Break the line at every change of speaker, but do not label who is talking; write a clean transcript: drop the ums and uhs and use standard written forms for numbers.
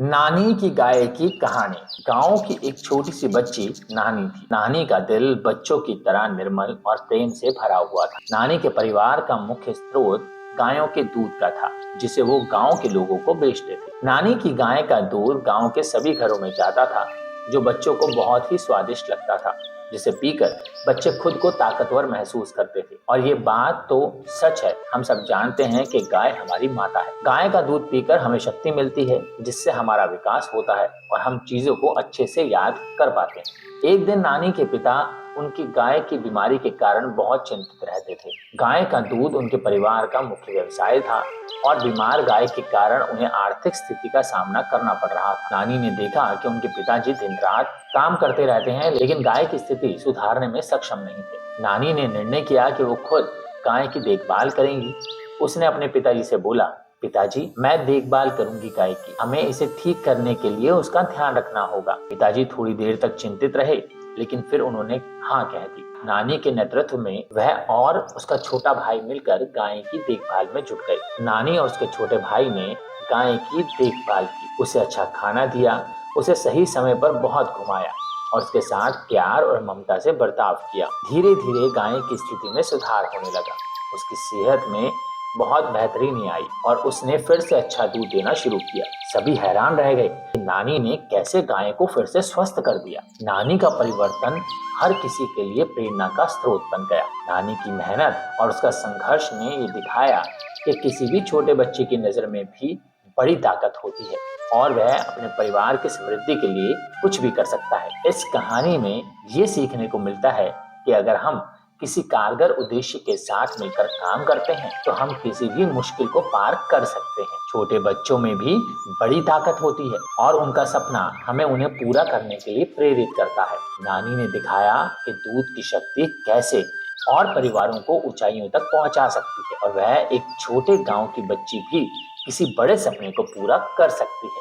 नानी की गाय की कहानी। गांव की एक छोटी सी बच्ची नानी थी। नानी का दिल बच्चों की तरह निर्मल और प्रेम से भरा हुआ था। नानी के परिवार का मुख्य स्रोत गायों के दूध का था, जिसे वो गांव के लोगों को बेचते थे। नानी की गाय का दूध गांव के सभी घरों में जाता था, जो बच्चों को बहुत ही स्वादिष्ट लगता था, जिसे पीकर बच्चे खुद को ताकतवर महसूस करते थे। और ये बात तो सच है, हम सब जानते हैं कि गाय हमारी माता है। गाय का दूध पीकर हमें शक्ति मिलती है, जिससे हमारा विकास होता है और हम चीजों को अच्छे से याद कर पाते हैं। एक दिन नानी के पिता उनकी गाय की बीमारी के कारण बहुत चिंतित रहते थे। गाय का दूध उनके परिवार का मुख्य व्यवसाय था और बीमार गाय के कारण उन्हें आर्थिक स्थिति का सामना करना पड़ रहा था। नानी ने देखा कि उनके पिताजी दिन रात काम करते रहते हैं, लेकिन गाय की स्थिति सुधारने में सक्षम नहीं थे। नानी ने निर्णय किया कि वो खुद गाय की देखभाल करेंगी। उसने अपने पिताजी से बोला, पिताजी, मैं देखभाल करूंगी गाय की। हमें इसे ठीक करने के लिए उसका ध्यान रखना होगा। पिताजी थोड़ी देर तक चिंतित रहे, लेकिन फिर उन्होंने हाँ कह दी। नानी के नेतृत्व में वह और उसका छोटा भाई मिलकर गाय की देखभाल में जुट गए। नानी और उसके छोटे भाई ने गाय की देखभाल की, उसे अच्छा खाना दिया, उसे सही समय पर बहुत घुमाया और उसके साथ प्यार और ममता से बर्ताव किया। धीरे धीरे गाय की स्थिति में सुधार होने लगा। उसकी सेहत में बहुत बेहतरीनी आई और उसने फिर से अच्छा दूध देना शुरू किया। सभी हैरान रह गए कि नानी ने कैसे गाय को फिर से स्वस्थ कर दिया। नानी का परिवर्तन हर किसी के लिए प्रेरणा का स्रोत बन गया। नानी की मेहनत और उसका संघर्ष ने ये दिखाया कि किसी भी छोटे बच्चे की नजर में भी बड़ी ताकत होती है और वह अपने परिवार की समृद्धि के लिए कुछ भी कर सकता है। इस कहानी में ये सीखने को मिलता है कि अगर हम किसी कारगर उद्देश्य के साथ मिलकर काम करते हैं तो हम किसी भी मुश्किल को पार कर सकते हैं। छोटे बच्चों में भी बड़ी ताकत होती है और उनका सपना हमें उन्हें पूरा करने के लिए प्रेरित करता है। नानी ने दिखाया कि दूध की शक्ति कैसे और परिवारों को ऊंचाइयों तक पहुंचा सकती है और वह एक छोटे गांव की बच्ची भी किसी बड़े सपने को पूरा कर सकती है।